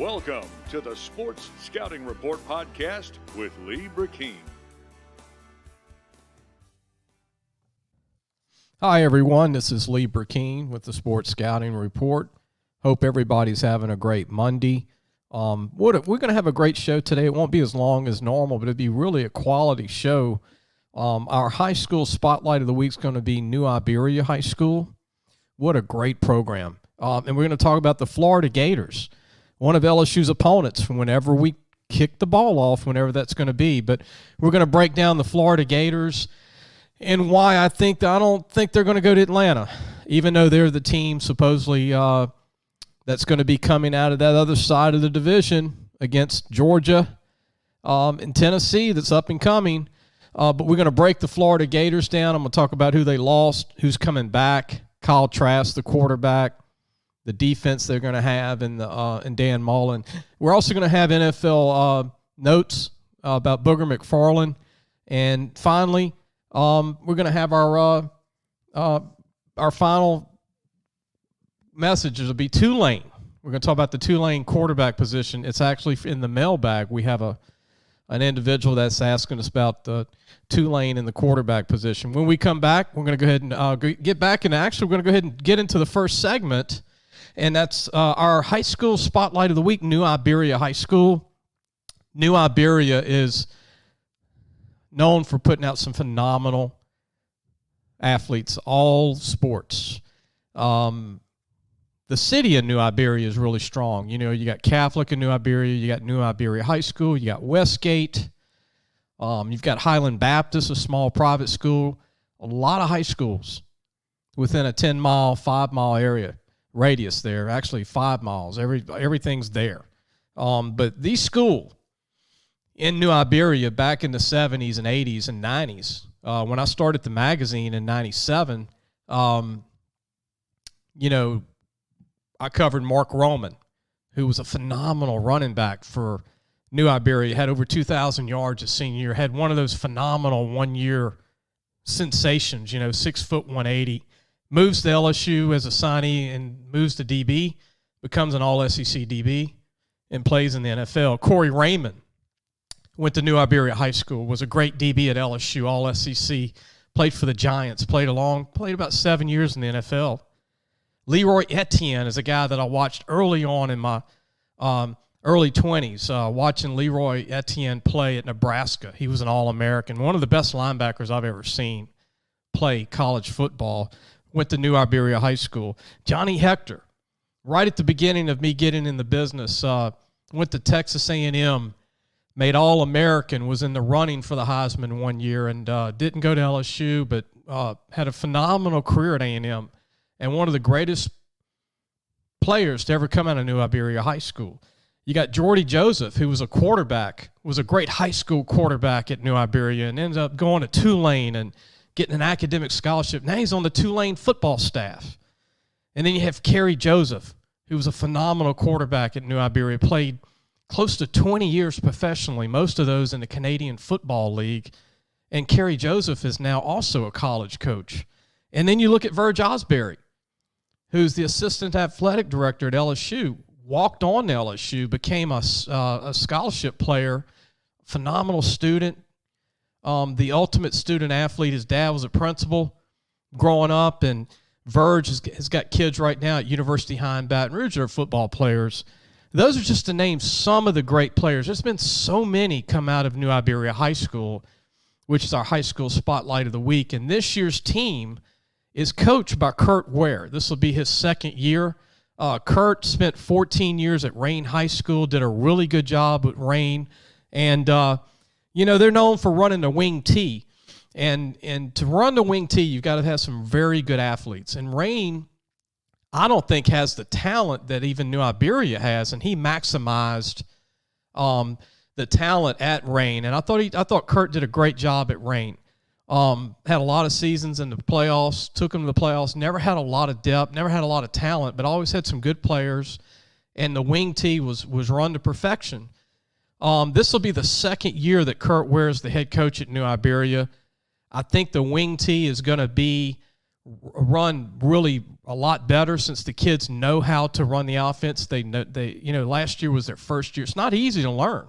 Welcome to the Sports Scouting Report podcast with Lee Brecheen. Hi, everyone. This is Lee Brecheen with the Sports Scouting Report. Hope everybody's having a great Monday. We're going to have a great show today. It won't be as long as normal, but it'll be really a quality show. Our high school spotlight of the week is going to be New Iberia High School. What a great program. And we're going to talk about the Florida Gators, one of LSU's opponents from whenever we kick the ball off, whenever that's going to be. But we're going to break down the Florida Gators and why I don't think they're going to go to Atlanta, even though they're the team supposedly that's going to be coming out of that other side of the division against Georgia and Tennessee that's up and coming. But we're going to break the Florida Gators down. I'm going to talk about who they lost, who's coming back, Kyle Trask, the quarterback, the defense they're going to have, and Dan Mullen. We're also going to have NFL notes about Booger McFarland. And finally, we're going to have our final messages will be Tulane. We're going to talk about the Tulane quarterback position. It's actually in the mailbag. We have an individual that's asking us about the Tulane and the quarterback position. When we come back, we're going to go ahead and get back into action. We're going to go ahead and get into the first segment, and that's our high school spotlight of the week, New Iberia High School. New Iberia is known for putting out some phenomenal athletes, all sports. The city of New Iberia is really strong. You know, you got Catholic in New Iberia, you got New Iberia High School, you got Westgate, you've got Highland Baptist, a small private school, a lot of high schools within a 10-mile, 5-mile area radius there, actually 5 miles. Everything's there. But these schools in New Iberia back in the 70s and 80s and 90s, when I started the magazine in 97, I covered Mark Roman, who was a phenomenal running back for New Iberia, had over 2,000 yards his senior year, had one of those phenomenal one-year sensations, 6 foot 180, moves to LSU as a signee and moves to DB, becomes an all-SEC DB, and plays in the NFL. Corey Raymond went to New Iberia High School, was a great DB at LSU, all-SEC, played for the Giants, played about 7 years in the NFL. Leroy Etienne is a guy that I watched early on in my early 20s, watching Leroy Etienne play at Nebraska. He was an All-American, one of the best linebackers I've ever seen play college football. Went to New Iberia High School. Johnny Hector, right at the beginning of me getting in the business, went to Texas A&M, made All-American, was in the running for the Heisman one year, and didn't go to LSU, but had a phenomenal career at A&M. And one of the greatest players to ever come out of New Iberia High School. You got Jordy Joseph, who was a quarterback, was a great high school quarterback at New Iberia, and ended up going to Tulane and getting an academic scholarship. Now he's on the Tulane football staff. And then you have Kerry Joseph, who was a phenomenal quarterback at New Iberia, played close to 20 years professionally, most of those in the Canadian Football League. And Kerry Joseph is now also a college coach. And then you look at Verge Osbury, who's the assistant athletic director at LSU, walked on to LSU, became a scholarship player, phenomenal student, the ultimate student athlete. His dad was a principal growing up, and Verge has got kids right now at University High in Baton Rouge that are football players. Those are just to name some of the great players. There's been so many come out of New Iberia High School, which is our high school spotlight of the week. And this year's team is coached by Kurt Ware. This will be his second year. Kurt spent 14 years at Rain High School, did a really good job at Rain. And, they're known for running the wing T. And to run the wing T, you've got to have some very good athletes. And Rain, I don't think, has the talent that even New Iberia has, and he maximized the talent at Rain. And I thought Kurt did a great job at Rain. Had a lot of seasons in the playoffs, took them to the playoffs, never had a lot of depth, never had a lot of talent, but always had some good players, and the wing T was run to perfection. This will be the second year that Kurt Ware is the head coach at New Iberia. I think the wing T is going to be run really a lot better since the kids know how to run the offense. They last year was their first year. It's not easy to learn.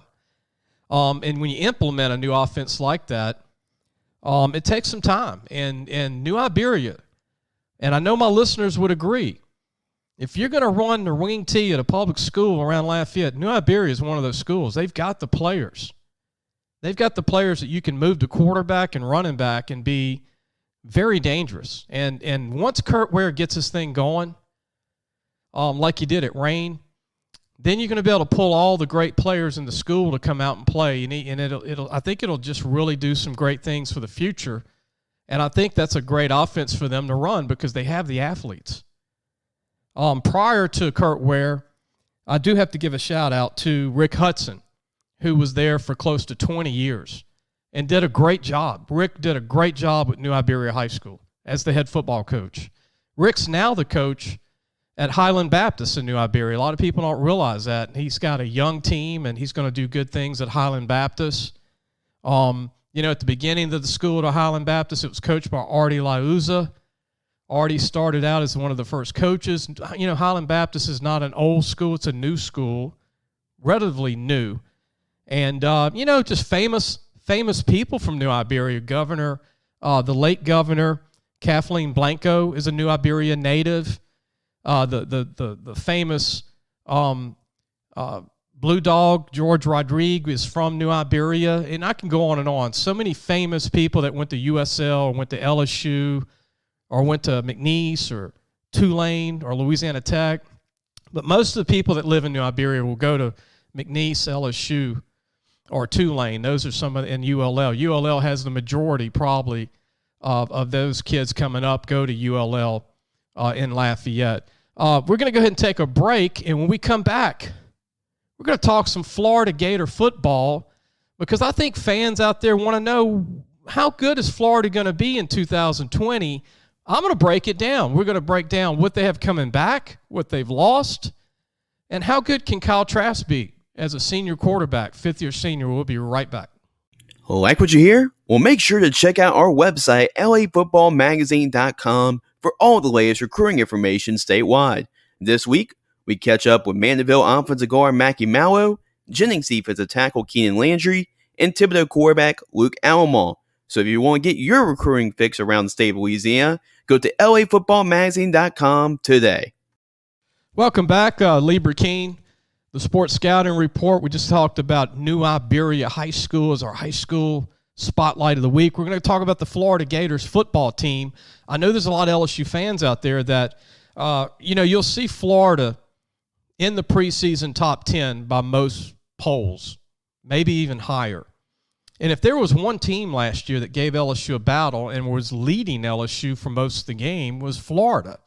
And when you implement a new offense like that, it takes some time. And New Iberia, and I know my listeners would agree, if you're going to run the wing tee at a public school around Lafayette, New Iberia is one of those schools. They've got the players. They've got the players that you can move to quarterback and running back and be very dangerous. And once Kurt Ware gets this thing going, like he did at Rain, then you're going to be able to pull all the great players in the school to come out and play. And I think it'll just really do some great things for the future. And I think that's a great offense for them to run because they have the athletes. Prior to Kurt Ware, I do have to give a shout out to Rick Hudson, who was there for close to 20 years and did a great job. Rick did a great job with New Iberia High School as the head football coach. Rick's now the coach at Highland Baptist in New Iberia. A lot of people don't realize that. He's got a young team, and he's going to do good things at Highland Baptist. At the beginning of the school at Highland Baptist, it was coached by Artie Liuza. Artie started out as one of the first coaches. Highland Baptist is not an old school. It's a new school, relatively new. And, just famous people from New Iberia. The late governor, Kathleen Blanco, is a New Iberia native. The famous Blue Dog, George Rodriguez, is from New Iberia. And I can go on and on. So many famous people that went to USL or went to LSU or went to McNeese or Tulane or Louisiana Tech. But most of the people that live in New Iberia will go to McNeese, LSU, or Tulane. Those are some of the, and ULL. ULL has the majority probably of those kids coming up go to ULL in Lafayette. We're going to go ahead and take a break, and when we come back, we're going to talk some Florida Gator football because I think fans out there want to know how good is Florida going to be in 2020. I'm going to break it down. We're going to break down what they have coming back, what they've lost, and how good can Kyle Trask be as a senior quarterback, fifth-year senior. We'll be right back. Like what you hear? Well, make sure to check out our website, lafootballmagazine.com, for all the latest recruiting information statewide. This week, we catch up with Mandeville offensive guard Mackie Mallow, Jennings defensive tackle Keenan Landry, and Thibodeau quarterback Luke Alamo. So if you want to get your recruiting fix around the state of Louisiana, go to lafootballmagazine.com today. Welcome back, Lee Brecheen, the Sports Scouting Report. We just talked about New Iberia High School as our high school spotlight of the week. We're going to talk about the Florida Gators football team. I know there's a lot of LSU fans out there that, you'll see Florida in the preseason top 10 by most polls, maybe even higher. And if there was one team last year that gave LSU a battle and was leading LSU for most of the game, was Florida.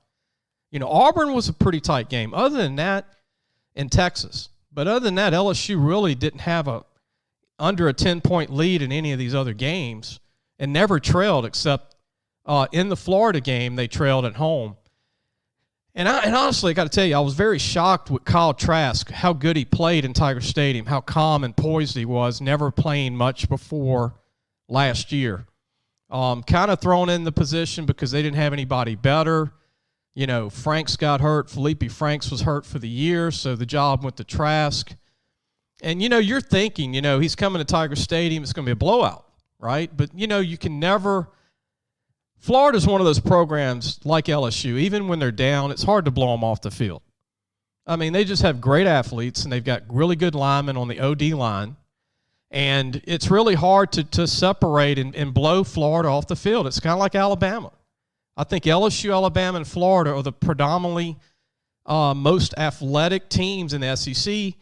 Auburn was a pretty tight game. Other than that, in Texas. But other than that, LSU really didn't have under a 10-point lead in any of these other games and never trailed except in the Florida game they trailed at home. And honestly, I got to tell you, I was very shocked with Kyle Trask, how good he played in Tiger Stadium, how calm and poised he was, never playing much before last year. Kind of thrown in the position because they didn't have anybody better. Franks got hurt. Felipe Franks was hurt for the year, so the job went to Trask. And, you're thinking, he's coming to Tiger Stadium, it's going to be a blowout, right? But, you can never – Florida's one of those programs like LSU. Even when they're down, it's hard to blow them off the field. I mean, they just have great athletes, and they've got really good linemen on the OD line. And it's really hard to separate and blow Florida off the field. It's kind of like Alabama. I think LSU, Alabama, and Florida are the predominantly most athletic teams in the SEC,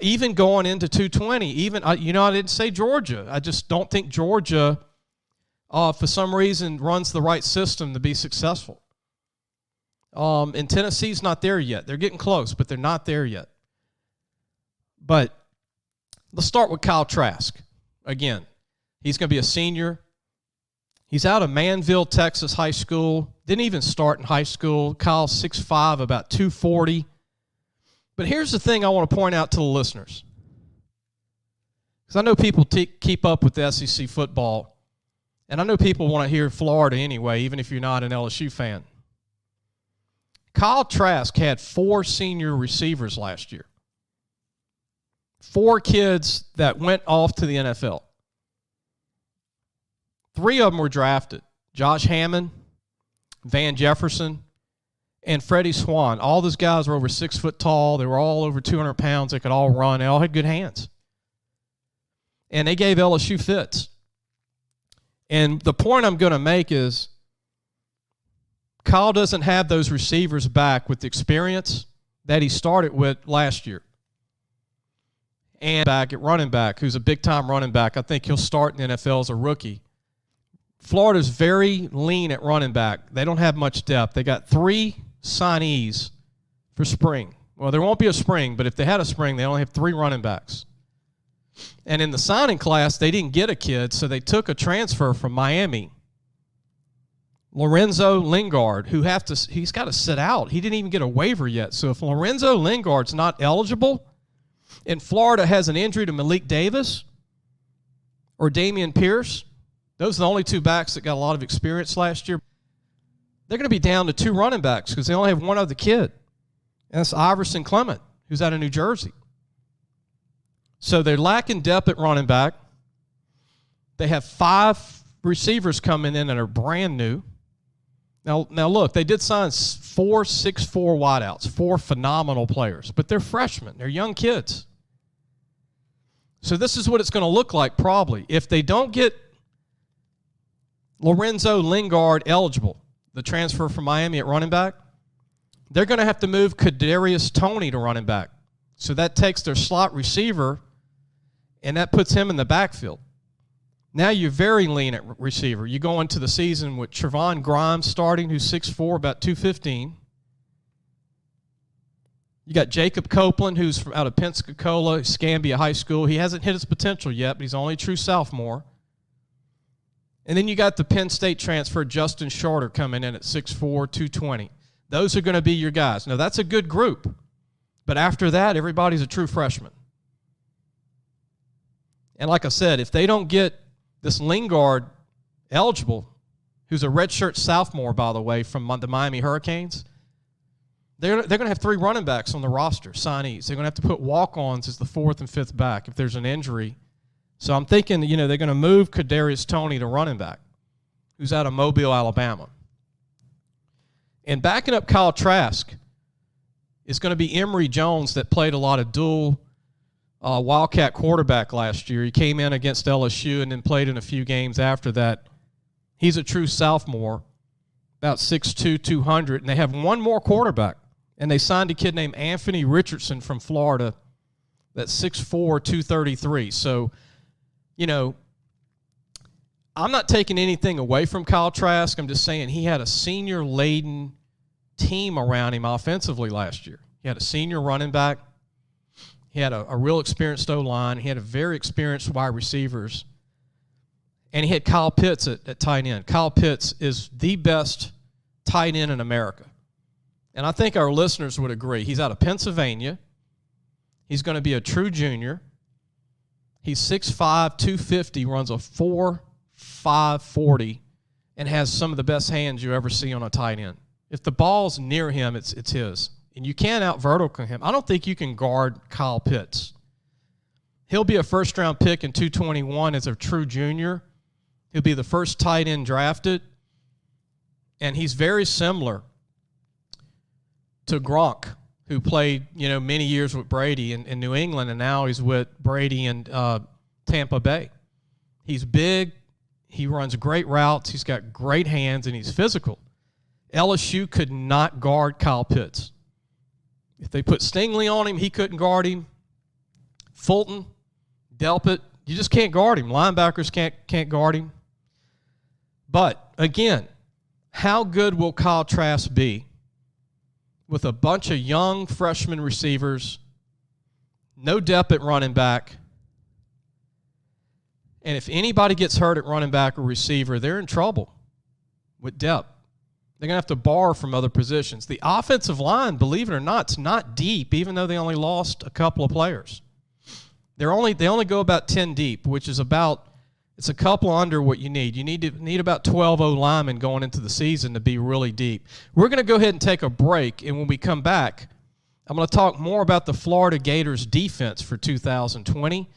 even going into 220. Even, I didn't say Georgia. I just don't think Georgia – for some reason, runs the right system to be successful. And Tennessee's not there yet. They're getting close, but they're not there yet. But let's start with Kyle Trask. Again, he's going to be a senior. He's out of Manville, Texas High School. Didn't even start in high school. Kyle's 6'5", about 240. But here's the thing I want to point out to the listeners. Because I know people keep up with the SEC football. And I know people want to hear Florida anyway, even if you're not an LSU fan. Kyle Trask had 4 senior receivers last year. 4 kids that went off to the NFL. 3 of them were drafted. Josh Hammond, Van Jefferson, and Freddie Swan. All those guys were over 6 foot tall. They were all over 200 pounds. They could all run. They all had good hands. And they gave LSU fits. And the point I'm going to make is Kyle doesn't have those receivers back with the experience that he started with last year. And back at running back, who's a big-time running back. I think he'll start in the NFL as a rookie. Florida's very lean at running back. They don't have much depth. They got 3 signees for spring. Well, there won't be a spring, but if they had a spring, they only have 3 running backs. And in the signing class, they didn't get a kid, so they took a transfer from Miami, Lorenzo Lingard, he's got to sit out. He didn't even get a waiver yet. So if Lorenzo Lingard's not eligible, and Florida has an injury to Malik Davis or Damian Pierce, those are the only 2 backs that got a lot of experience last year. They're going to be down to 2 running backs because they only have one other kid. And that's Iverson Clement, who's out of New Jersey. So they're lacking depth at running back. They have 5 receivers coming in that are brand new. Now look, they did sign 4 6'4" wideouts, 4 phenomenal players, but they're freshmen. They're young kids. So this is what it's going to look like probably. If they don't get Lorenzo Lingard eligible, the transfer from Miami at running back, they're going to have to move Kadarius Toney to running back. So that takes their slot receiver, and that puts him in the backfield. Now you're very lean at receiver. You go into the season with Trevon Grimes starting, who's 6'4", about 215. You got Jacob Copeland, who's from out of Pensacola, Iberia High School. He hasn't hit his potential yet, but he's only a true sophomore. And then you got the Penn State transfer, Justin Shorter, coming in at 6'4", 220. Those are going to be your guys. Now, that's a good group. But after that, everybody's a true freshman. And like I said, if they don't get this Lingard eligible, who's a redshirt sophomore, by the way, from the Miami Hurricanes, they're going to have 3 running backs on the roster, signees. They're going to have to put walk-ons as the 4th and 5th back if there's an injury. So I'm thinking, they're going to move Kadarius Toney to running back, who's out of Mobile, Alabama. And backing up Kyle Trask is going to be Emory Jones, that played a lot of dual Wildcat quarterback last year. He came in against LSU and then played in a few games after that. He's a true sophomore, about 6'2", 200, and they have one more quarterback. And they signed a kid named Anthony Richardson from Florida that's 6'4", 233. So, I'm not taking anything away from Kyle Trask. I'm just saying he had a senior-laden team around him offensively last year. He had a senior running back. He had a real experienced O-line. He had a very experienced wide receivers. And he had Kyle Pitts at tight end. Kyle Pitts is the best tight end in America. And I think our listeners would agree. He's out of Pennsylvania. He's going to be a true junior. He's 6'5", 250, runs a 4.5 40, and has some of the best hands you ever see on a tight end. If the ball's near him, it's his. And you can't out-vertical him. I don't think you can guard Kyle Pitts. He'll be a first-round pick in 221 as a true junior. He'll be the first tight end drafted. And he's very similar to Gronk, who played, many years with Brady in New England, and now he's with Brady in Tampa Bay. He's big. He runs great routes. He's got great hands, and he's physical. LSU could not guard Kyle Pitts. If they put Stingley on him, he couldn't guard him. Fulton, Delpit, you just can't guard him. Linebackers can't guard him. But, again, how good will Kyle Trask be with a bunch of young freshman receivers, no depth at running back, and if anybody gets hurt at running back or receiver, they're in trouble with depth. They're going to have to borrow from other positions. The offensive line, believe it or not, is not deep, even though they only lost a couple of players. They only go about 10 deep, which is about It's a couple under what you need. You need about 12 O-linemen going into the season to be really deep. We're going to go ahead and take a break, and when we come back, I'm going to talk more about the Florida Gators defense for 2020,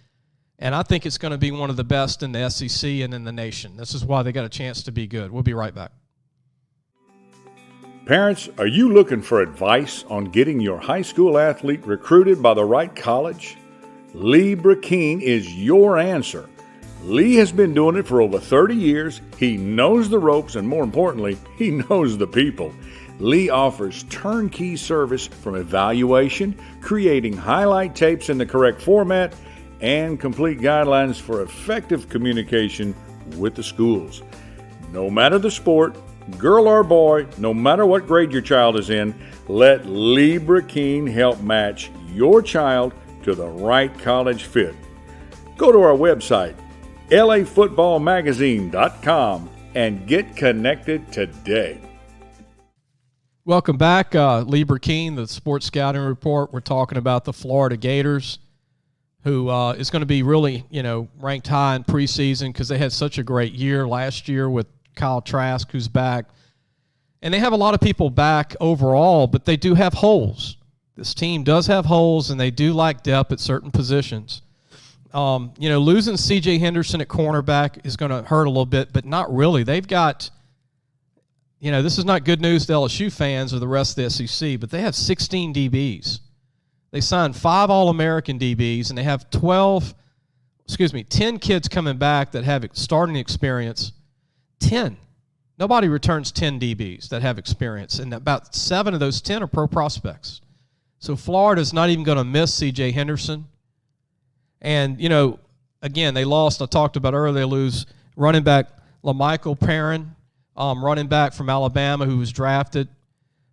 and I think it's going to be one of the best in the SEC and in the nation. This is why they got a chance to be good. We'll be right back. Parents, are you looking for advice on getting your high school athlete recruited by the right college? Lee Brecheen is your answer. Lee has been doing it for over 30 years. He knows the ropes, and more importantly, he knows the people. Lee offers turnkey service from evaluation, creating highlight tapes in the correct format, and complete guidelines for effective communication with the schools. No matter the sport, girl or boy, no matter what grade your child is in, let Lee Brecheen help match your child to the right college fit. Go to our website, lafootballmagazine.com, and get connected today. Welcome back. Lee Brecheen, the Sports Scouting Report. We're talking about the Florida Gators, who is going to be really, ranked high in preseason because they had such a great year last year with Kyle Trask, who's back. And they have a lot of people back overall, but they do have holes. This team does have holes, and they do lack depth at certain positions. Losing C.J. Henderson at cornerback is going to hurt a little bit, but not really. They've got, this is not good news to LSU fans or the rest of the SEC, but they have 16 DBs. They signed 5 All-American DBs, and they have 10 kids coming back that have starting experience. 10. Nobody returns 10 DBs that have experience, and about 7 of those 10 are pro prospects. So Florida's not even going to miss C.J. Henderson. And, again, they lost, I talked about earlier, they lose running back LaMichael Perrin, running back from Alabama who was drafted,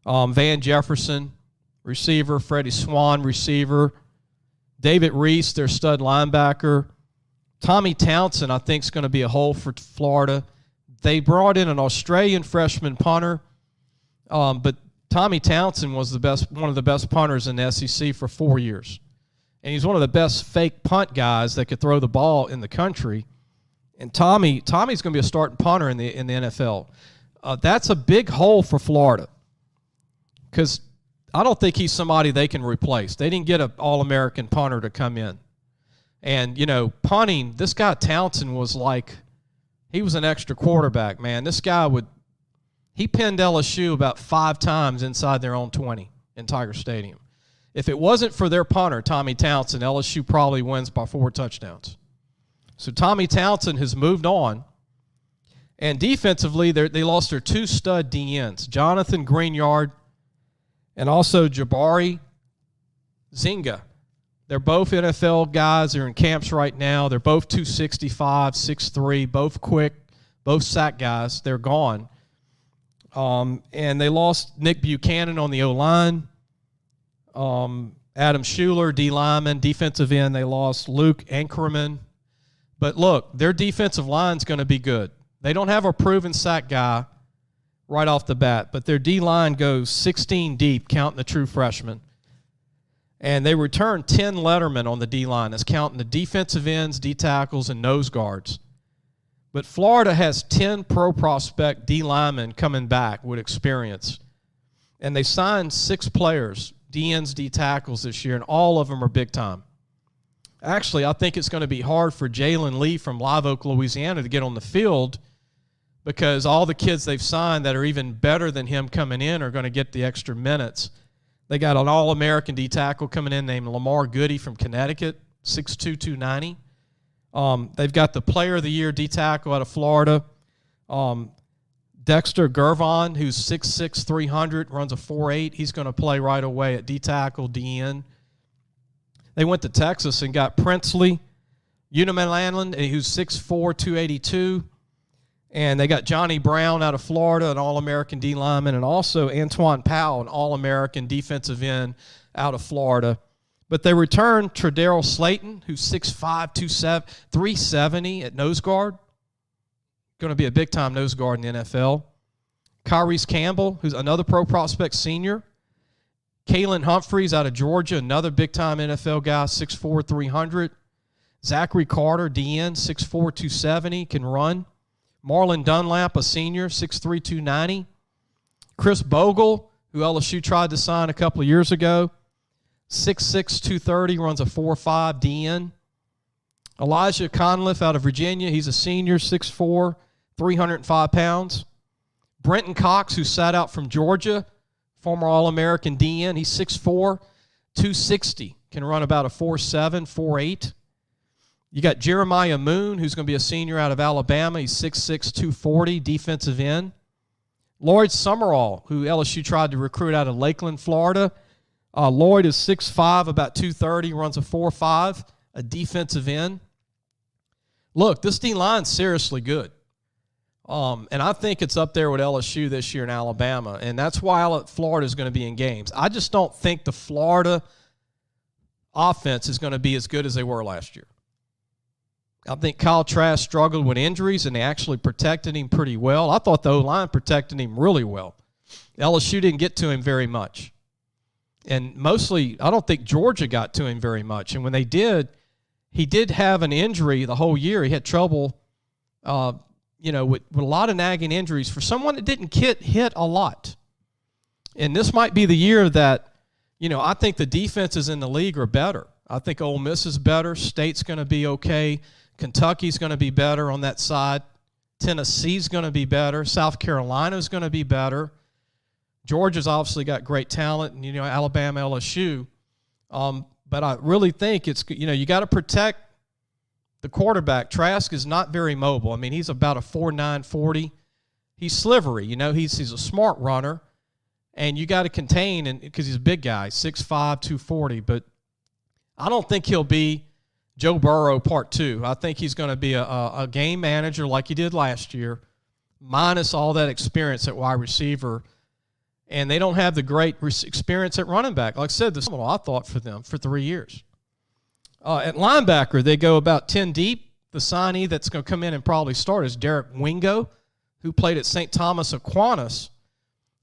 Van Jefferson, receiver, Freddie Swan, receiver, David Reese, their stud linebacker. Tommy Townsend, I think, is going to be a hole for Florida. They brought in an Australian freshman punter, but Tommy Townsend was one of the best punters in the SEC for 4 years. And he's one of the best fake punt guys that could throw the ball in the country. And Tommy's going to be a starting punter in the NFL. That's a big hole for Florida because I don't think he's somebody they can replace. They didn't get an All-American punter to come in. And, punting, this guy Townsend was he was an extra quarterback, man. This guy he pinned LSU about 5 times inside their own 20 in Tiger Stadium. If it wasn't for their punter, Tommy Townsend, LSU probably wins by 4 touchdowns. So Tommy Townsend has moved on. And defensively, they lost their 2 stud DNs, Jonathan Greenyard and also Jabari Zinga. They're both NFL guys. They're in camps right now. They're both 265, 6'3", both quick, both sack guys. They're gone. And they lost Nick Buchanan on the O-line. Adam Schuler, D lineman, defensive end. They lost Luke Ankerman. But look, their defensive line's going to be good. They don't have a proven sack guy right off the bat, but their D-line goes 16 deep, counting the true freshmen. And they returned 10 lettermen on the D-line. That's counting the defensive ends, D-tackles, and nose guards. But Florida has 10 pro prospect D-linemen coming back with experience. And they signed 6 players, D-ends, D-tackles this year, and all of them are big time. Actually, I think it's going to be hard for Jalen Lee from Live Oak, Louisiana to get on the field because all the kids they've signed that are even better than him coming in are going to get the extra minutes. They got an All-American D-tackle coming in named Lamar Goody from Connecticut, 6'2", 290. They've got the Player of the Year D-tackle out of Florida, Dexter Gervon, who's 6'6", 300, runs a 4.8. He's going to play right away at D-tackle, D-end. They went to Texas and got Princely Mcmillan, who's 6'4", 282. And they got Johnny Brown out of Florida, an All-American D-lineman, and also Antoine Powell, an All-American defensive end out of Florida. But they returned Tredaryl Slayton, who's 6'5", 370 at nose guard. Going to be a big-time nose guard in the NFL. Kyrese Campbell, who's another pro prospect senior. Kalen Humphreys out of Georgia, another big-time NFL guy, 6'4", 300. Zachary Carter, DN, 6'4", 270, can run. Marlon Dunlap, a senior, 6'3", 290. Chris Bogle, who LSU tried to sign a couple of years ago, 6'6", 230, runs a 4.5 DN. Elijah Conliffe out of Virginia, he's a senior, 6'4", 305 pounds. Brenton Cox, who sat out from Georgia, former All-American DN, he's 6'4", 260, can run about a 4.7, 4.8. You got Jeremiah Moon, who's going to be a senior out of Alabama. He's 6'6", 240, defensive end. Lloyd Summerall, who LSU tried to recruit out of Lakeland, Florida. Lloyd is 6'5", about 230, runs a 4.5, a defensive end. Look, this D-line's seriously good. And I think it's up there with LSU this year in Alabama, and that's why Florida's going to be in games. I just don't think the Florida offense is going to be as good as they were last year. I think Kyle Trask struggled with injuries, and they actually protected him pretty well. I thought the O-line protected him really well. LSU didn't get to him very much. And mostly, I don't think Georgia got to him very much. And when they did, he did have an injury the whole year. He had trouble, with a lot of nagging injuries for someone that didn't get hit a lot. And this might be the year that, I think the defenses in the league are better. I think Ole Miss is better. State's going to be okay. Kentucky's going to be better on that side. Tennessee's going to be better. South Carolina's going to be better. Georgia's obviously got great talent, and, Alabama, LSU. But I really think it's, you got to protect the quarterback. Trask is not very mobile. I mean, he's about a 4.9 40. He's slivery. He's a smart runner, and you got to contain, because he's a big guy, 6'5", 240. But I don't think he'll be Joe Burrow Part 2. I think he's going to be a game manager like he did last year, minus all that experience at wide receiver. And they don't have the great experience at running back. Like I said, this is what I thought for them for 3 years. At linebacker, they go about 10 deep. The signee that's going to come in and probably start is Derek Wingo, who played at St. Thomas Aquinas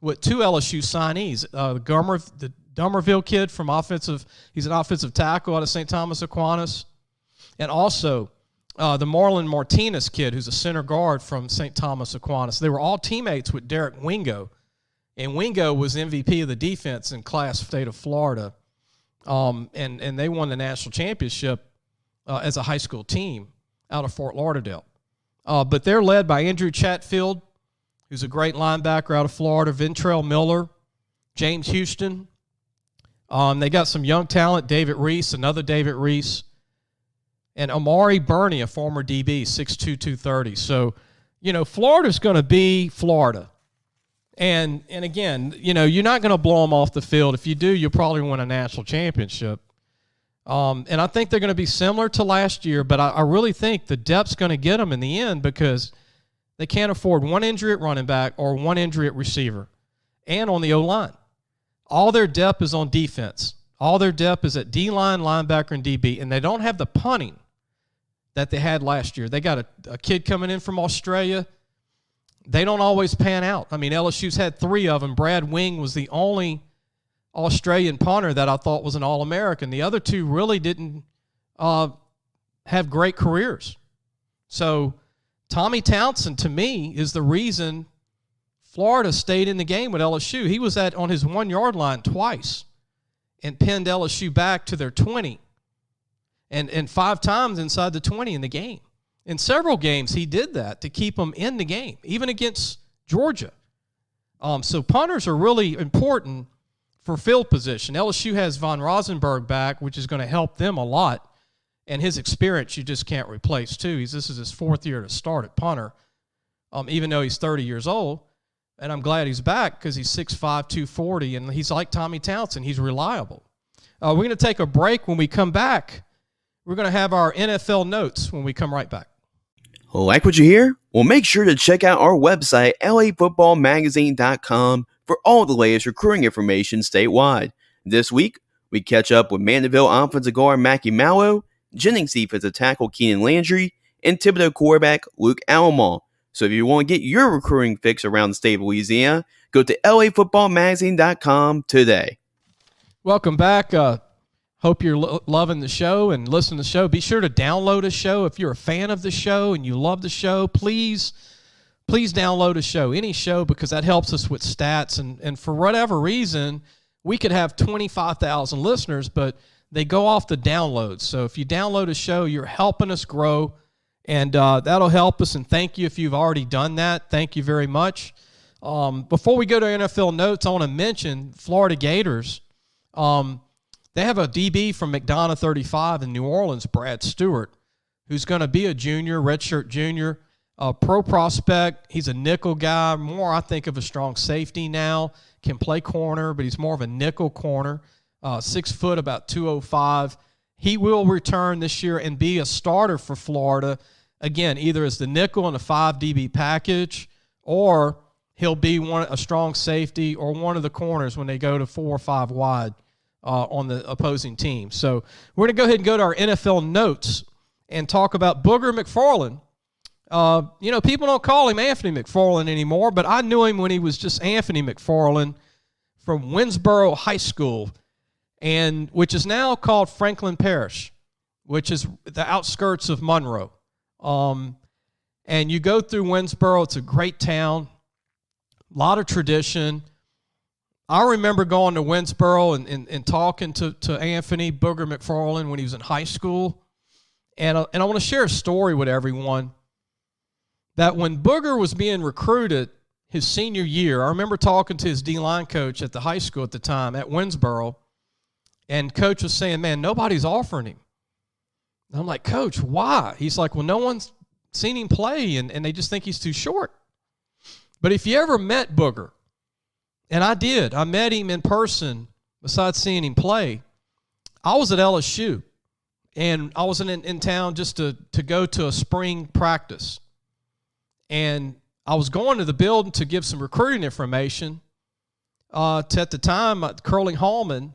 with 2 LSU signees. The Dummerville kid from he's an offensive tackle out of St. Thomas Aquinas. And also the Marlon Martinez kid, who's a center guard from St. Thomas Aquinas. They were all teammates with Derek Wingo. And Wingo was MVP of the defense in Class State of Florida. And they won the national championship as a high school team out of Fort Lauderdale. But they're led by Andrew Chatfield, who's a great linebacker out of Florida, Ventrell Miller, James Houston. They got some young talent, David Reese, another David Reese, and Amari Burney, a former DB, 6'2", 230. So, Florida's going to be Florida. And again, you're not going to blow them off the field. If you do, you'll probably win a national championship. And I think they're going to be similar to last year, but I really think the depth's going to get them in the end because they can't afford one injury at running back or one injury at receiver and on the O-line. All their depth is on defense. All their depth is at D-line, linebacker, and DB, and they don't have the punting that they had last year. They got a kid coming in from Australia. They don't always pan out. I mean, LSU's had 3 of them. Brad Wing was the only Australian punter that I thought was an All-American. The other 2 really didn't have great careers. So Tommy Townsend, to me, is the reason Florida stayed in the game with LSU. He was on his 1-yard line twice and pinned LSU back to their 20 and 5 times inside the 20 in the game. In several games, he did that to keep them in the game, even against Georgia. So punters are really important for field position. LSU has Von Rosenberg back, which is going to help them a lot. And his experience you just can't replace, too. This is his 4th year to start at punter, even though he's 30 years old. And I'm glad he's back because he's 6'5", 240, and he's like Tommy Townsend. He's reliable. We're going to take a break. When we come back, we're going to have our NFL notes when we come right back. Like what you hear? Well, make sure to check out our website, lafootballmagazine.com, for all the latest recruiting information statewide. This week, we catch up with Mandeville offensive guard Mcmillan, Jennings defensive tackle Keenan Landry, and Thibodeau quarterback Luke Alamo. So if you want to get your recruiting fix around the state of Louisiana, go to lafootballmagazine.com today. Welcome back. Hope you're loving the show and listening to the show. Be sure to download a show. If you're a fan of the show and you love the show, please download a show, any show, because that helps us with stats. And for whatever reason, we could have 25,000 listeners, but they go off the downloads. So if you download a show, you're helping us grow, and that'll help us. And thank you if you've already done that. Thank you very much. Before we go to NFL notes, I want to mention Florida Gators. They have a DB from McDonough 35 in New Orleans, Brad Stewart, who's going to be a junior, redshirt junior, pro prospect. He's a nickel guy, more I think of a strong safety now, can play corner, but he's more of a nickel corner, 6 foot, about 205. He will return this year and be a starter for Florida, again, either as the nickel in a 5 DB package, or he'll be a strong safety or one of the corners when they go to 4 or 5 wide on the opposing team. So we're going to go ahead and go to our NFL notes and talk about Booger McFarland. People don't call him Anthony McFarland anymore, but I knew him when he was just Anthony McFarland from Winsboro High School, which is now called Franklin Parish, which is the outskirts of Monroe. And you go through Winsboro. It's a great town, a lot of tradition. I remember going to Winsboro and talking to Anthony Booger McFarland when he was in high school. And I want to share a story with everyone that when Booger was being recruited his senior year, I remember talking to his D-line coach at the high school at the time at Winsboro, and coach was saying, man, nobody's offering him. And I'm like, Coach, why? He's like, well, no one's seen him play, and they just think he's too short. But if you ever met Booger, and I did. I met him in person besides seeing him play. I was at LSU, and I was in town just to go to a spring practice. And I was going to the building to give some recruiting information at the time, Curling Hallman.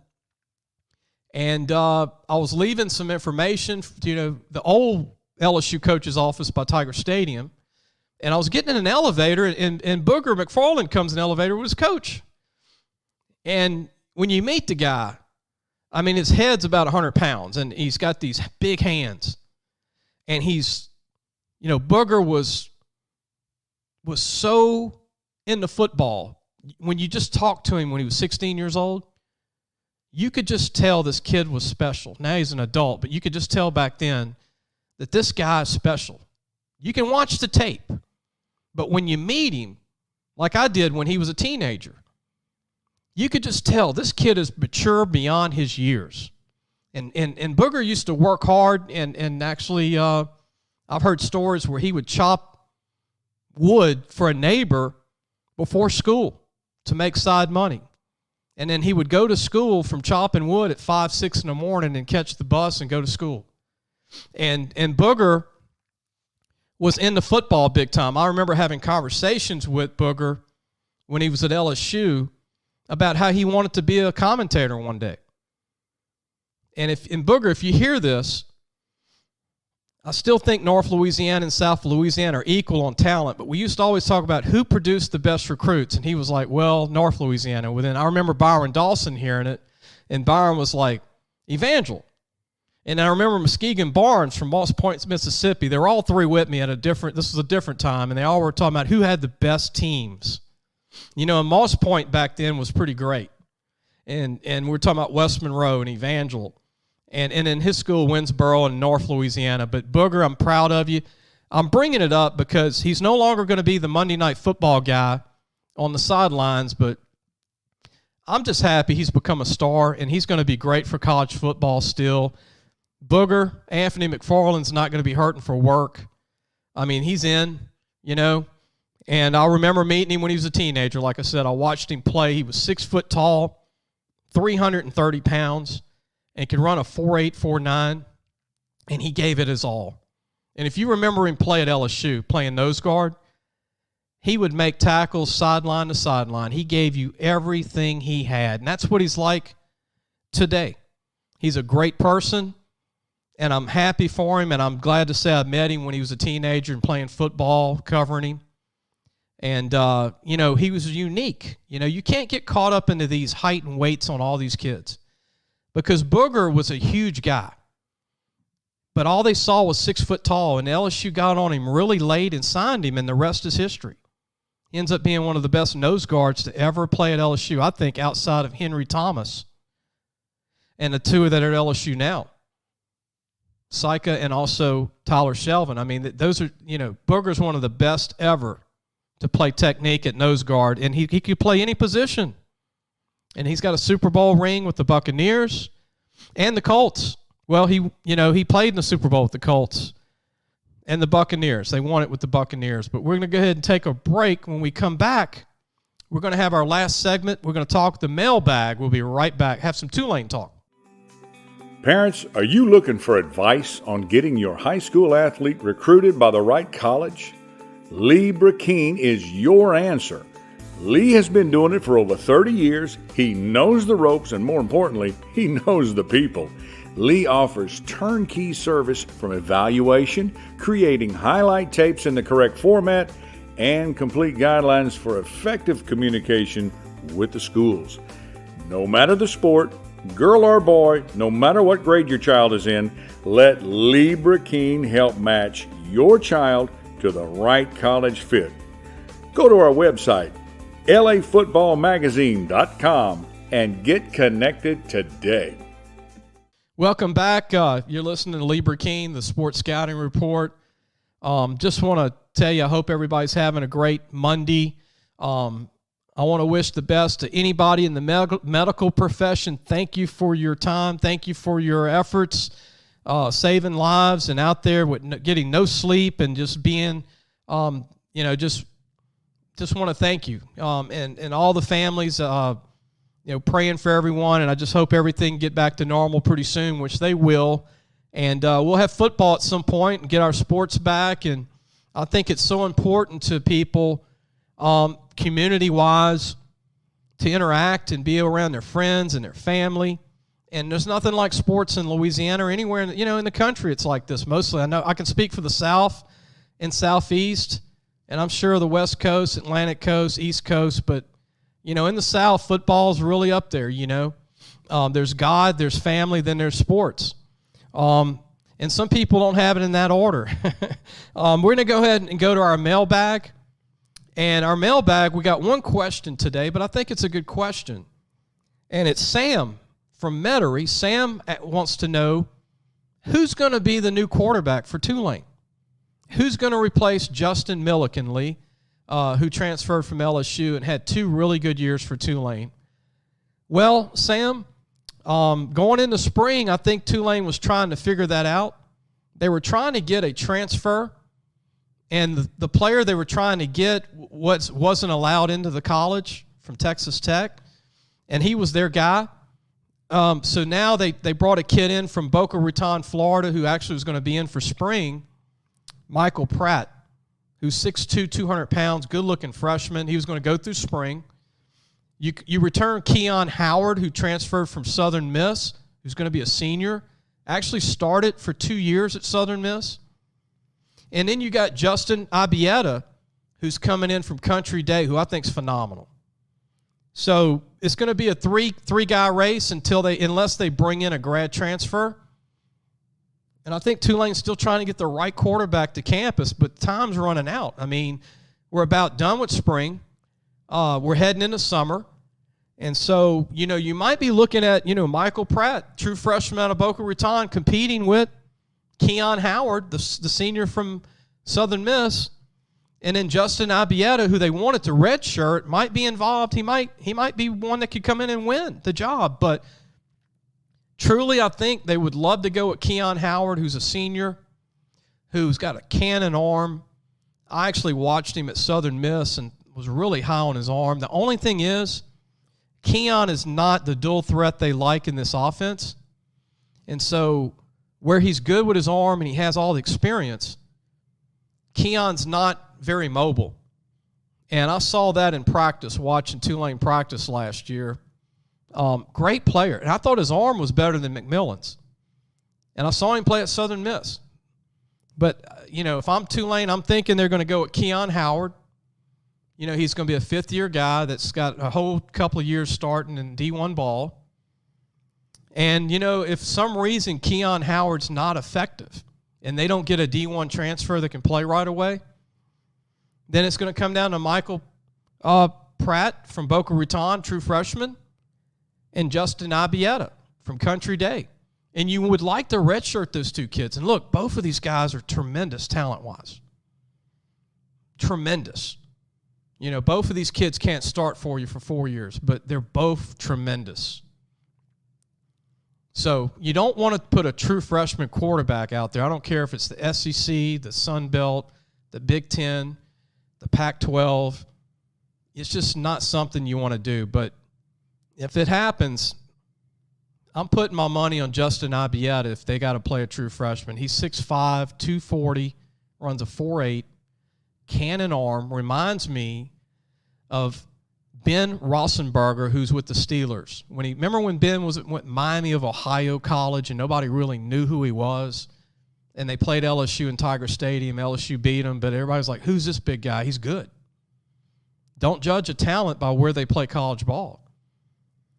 And I was leaving some information, the old LSU coach's office by Tiger Stadium. And I was getting in an elevator, and Booger McFarland comes in the elevator with his coach. And when you meet the guy, I mean, his head's about 100 pounds, and he's got these big hands. And Booger was so into football. When you just talked to him when he was 16 years old, you could just tell this kid was special. Now he's an adult, but you could just tell back then that this guy is special. You can watch the tape. But when you meet him, like I did when he was a teenager, you could just tell this kid is mature beyond his years. And Booger used to work hard, and actually I've heard stories where he would chop wood for a neighbor before school to make side money. And then he would go to school from chopping wood at 5, 6 in the morning and catch the bus and go to school. And Booger was into football big time. I remember having conversations with Booger when he was at LSU about how he wanted to be a commentator one day. And Booger, if you hear this, I still think North Louisiana and South Louisiana are equal on talent, but we used to always talk about who produced the best recruits, and he was like, well, North Louisiana. Well, then I remember Byron Dawson hearing it, and Byron was like, Evangel. And I remember Muskegon Barnes from Moss Point, Mississippi. They were all three with me this was a different time, and they all were talking about who had the best teams. And Moss Point back then was pretty great. And we're talking about West Monroe and Evangel. And in his school, Winsboro and North Louisiana. But Booger, I'm proud of you. I'm bringing it up because he's no longer going to be the Monday Night Football guy on the sidelines, but I'm just happy he's become a star, and he's going to be great for college football still. Booger, Anthony McFarland's not going to be hurting for work. I mean, he's in, And I remember meeting him when he was a teenager. Like I said, I watched him play. He was 6 foot tall, 330 pounds, and could run a 4.8, 4.9, and he gave it his all. And if you remember him play at LSU, playing nose guard, he would make tackles sideline to sideline. He gave you everything he had, and that's what he's like today. He's a great person, and I'm happy for him, and I'm glad to say I met him when he was a teenager and playing football, covering him. And, he was unique. You can't get caught up into these height and weights on all these kids. because Booger was a huge guy. But all they saw was 6 foot tall, and LSU got on him really late and signed him, and the rest is history. He ends up being one of the best nose guards to ever play at LSU, I think, outside of Henry Thomas and the two that are at LSU now, Syka and also Tyler Shelvin. I mean, those are, Booger's one of the best ever to play technique at nose guard, and he could play any position. And he's got a Super Bowl ring with the Buccaneers and the Colts. Well, he played in the Super Bowl with the Colts and the Buccaneers. They won it with the Buccaneers. But we're going to go ahead and take a break. When we come back, we're going to have our last segment. We're going to talk the mailbag. We'll be right back. Have some Tulane talk. Parents, are you looking for advice on getting your high school athlete recruited by the right college? Lee Brecheen is your answer. Lee has been doing it for over 30 years. He knows the ropes, and more importantly, he knows the people. Lee offers turnkey service from evaluation, creating highlight tapes in the correct format, and complete guidelines for effective communication with the schools. No matter the sport, girl or boy, no matter what grade your child is in, let Lee Brecheen help match your child to the right college fit. Go to our website, lafootballmagazine.com, and get connected today. Welcome back. You're listening to Lee Brecheen, the Sports Scouting Report. Just want to tell you, I hope everybody's having a great Monday. I want to wish the best to anybody in the medical profession. Thank you for your time. Thank you for your efforts, saving lives and out there with getting no sleep and just being, just want to thank you. And all the families, praying for everyone, and I just hope everything get back to normal pretty soon, which they will. And we'll have football at some point and get our sports back. And I think it's so important to people, community-wise, to interact and be around their friends and their family. And there's nothing like sports in Louisiana or anywhere, in the country. It's like this mostly. I know I can speak for the South and Southeast, and I'm sure the West Coast, Atlantic Coast, East Coast, but in the South, football's really up there, There's God, there's family, then there's sports. And some people don't have it in that order. We're going to go ahead and go to our mailbag. And our mailbag, we got one question today, but I think it's a good question. And it's Sam from Metairie. Sam wants to know, who's going to be the new quarterback for Tulane? Who's going to replace Justin Milliken, who transferred from LSU and had 2 really good years for Tulane? Well, Sam, going into spring, I think Tulane was trying to figure that out. They were trying to get a transfer, and the player they were trying to get wasn't allowed into the college from Texas Tech, and he was their guy. So now they brought a kid in from Boca Raton, Florida, who actually was going to be in for spring, Michael Pratt, who's 6'2", 200 pounds, good-looking freshman. He was going to go through spring. You return Keon Howard, who transferred from Southern Miss, who's going to be a senior, actually started for 2 years at Southern Miss. And then you got Justin Ibieta, who's coming in from Country Day, who I think is phenomenal. So it's going to be a three-guy race unless they bring in a grad transfer. And I think Tulane's still trying to get the right quarterback to campus, but time's running out. I mean, we're about done with spring. We're heading into summer. And so, you might be looking at, Michael Pratt, true freshman out of Boca Raton, competing with Keon Howard, the senior from Southern Miss, and then Justin Ibieta, who they wanted to redshirt, might be involved. He might be one that could come in and win the job. But truly, I think they would love to go with Keon Howard, who's a senior, who's got a cannon arm. I actually watched him at Southern Miss and was really high on his arm. The only thing is, Keon is not the dual threat they like in this offense. And so where he's good with his arm and he has all the experience, Keon's not very mobile. And I saw that in practice, watching Tulane practice last year. Great player. And I thought his arm was better than Mcmillan's. And I saw him play at Southern Miss. But, if I'm Tulane, I'm thinking they're going to go with Keon Howard. He's going to be a fifth-year guy that's got a whole couple of years starting in D1 ball. And, if some reason Keon Howard's not effective and they don't get a D1 transfer that can play right away, then it's going to come down to Michael Pratt from Boca Raton, true freshman, and Justin Ibieta from Country Day. And you would like to redshirt those two kids. And look, both of these guys are tremendous talent-wise. Tremendous. Both of these kids can't start for you for 4 years, but they're both tremendous. So you don't want to put a true freshman quarterback out there. I don't care if it's the SEC, the Sun Belt, the Big Ten, the Pac-12. It's just not something you want to do. But if it happens, I'm putting my money on Justin Ibieta if they got to play a true freshman. He's 6'5", 240, runs a 4.8, cannon arm. Reminds me of Ben Roethlisberger, who's with the Steelers. Remember when Ben went Miami of Ohio College and nobody really knew who he was? And they played LSU in Tiger Stadium. LSU beat them, but everybody's like, who's this big guy? He's good. Don't judge a talent by where they play college ball.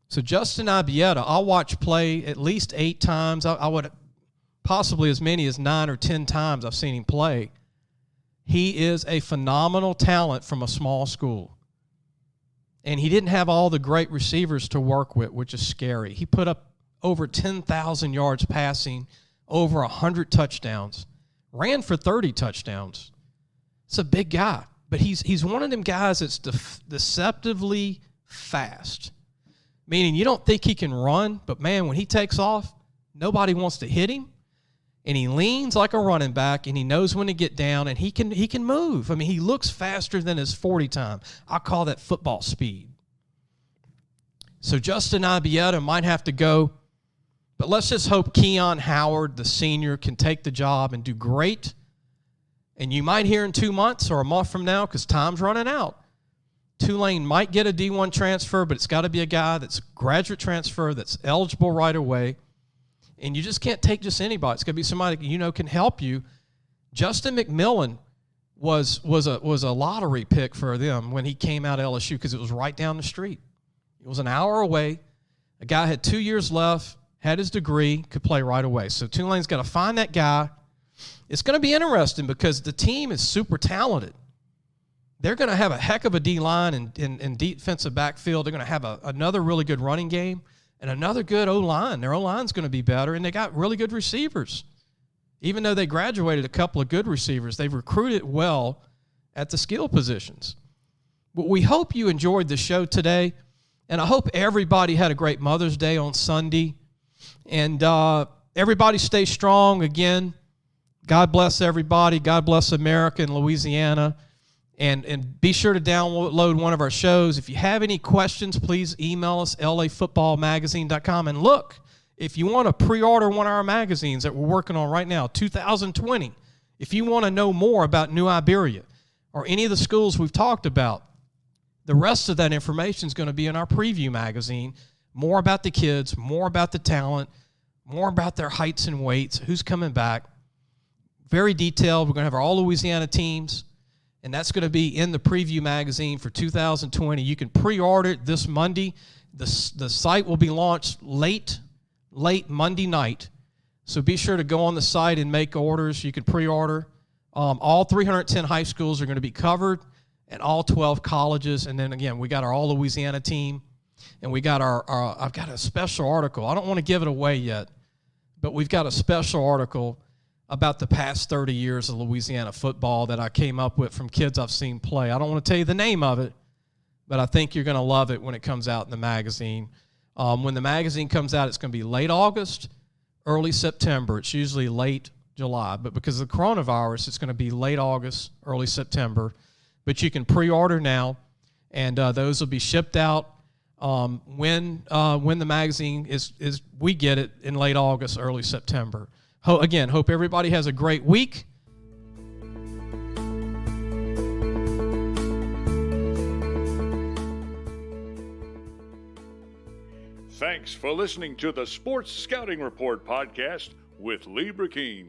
So Justin Ibieta, I'll watch play at least 8 times. I would possibly as many as 9 or 10 times I've seen him play. He is a phenomenal talent from a small school. And he didn't have all the great receivers to work with, which is scary. He put up over 10,000 yards passing, over 100 touchdowns, ran for 30 touchdowns. It's a big guy. But he's one of them guys that's deceptively fast, meaning you don't think he can run, but, man, when he takes off, nobody wants to hit him. And he leans like a running back, and he knows when to get down, and he can move. I mean, he looks faster than his 40 time. I call that football speed. So Justin Ibieta might have to go, but let's just hope Keon Howard, the senior, can take the job and do great. And you might hear in 2 months or a month from now, because time's running out, Tulane might get a D1 transfer, but it's got to be a guy that's graduate transfer that's eligible right away. And you just can't take just anybody. It's got to be somebody can help you. Justin Mcmillan was a lottery pick for them when he came out of LSU because it was right down the street. It was an hour away. A guy had 2 years left, had his degree, could play right away. So Tulane's got to find that guy. It's going to be interesting because the team is super talented. They're going to have a heck of a D-line and defensive backfield. They're going to have another really good running game. And another good O-line. Their O-line's going to be better, and they got really good receivers. Even though they graduated a couple of good receivers, they've recruited well at the skill positions. But we hope you enjoyed the show today, and I hope everybody had a great Mother's Day on Sunday. And everybody stay strong. Again, God bless everybody. God bless America and Louisiana. And be sure to download one of our shows. If you have any questions, please email us, lafootballmagazine.com. And look, if you want to pre-order one of our magazines that we're working on right now, 2020, if you want to know more about New Iberia or any of the schools we've talked about, the rest of that information is going to be in our preview magazine. More about the kids, more about the talent, more about their heights and weights, who's coming back. Very detailed. We're going to have our all-Louisiana teams. And that's going to be in the preview magazine for 2020. You can pre-order it this Monday. The site will be launched late Monday night. So be sure to go on the site and make orders. You can pre-order. All 310 high schools are going to be covered, and all 12 colleges. And then, again, we got our all-Louisiana team. And we got I've got a special article. I don't want to give it away yet, but we've got a special article about the past 30 years of Louisiana football that I came up with from kids I've seen play. I don't want to tell you the name of it, but I think you're going to love it when it comes out in the magazine. When the magazine comes out, it's going to be late August, early September. It's usually late July, but because of the coronavirus, it's going to be late August, early September. But you can pre-order now, and those will be shipped out when the magazine is we get it in late August, early September. Again, hope everybody has a great week. Thanks for listening to the Sports Scouting Report podcast with Lee Brecheen.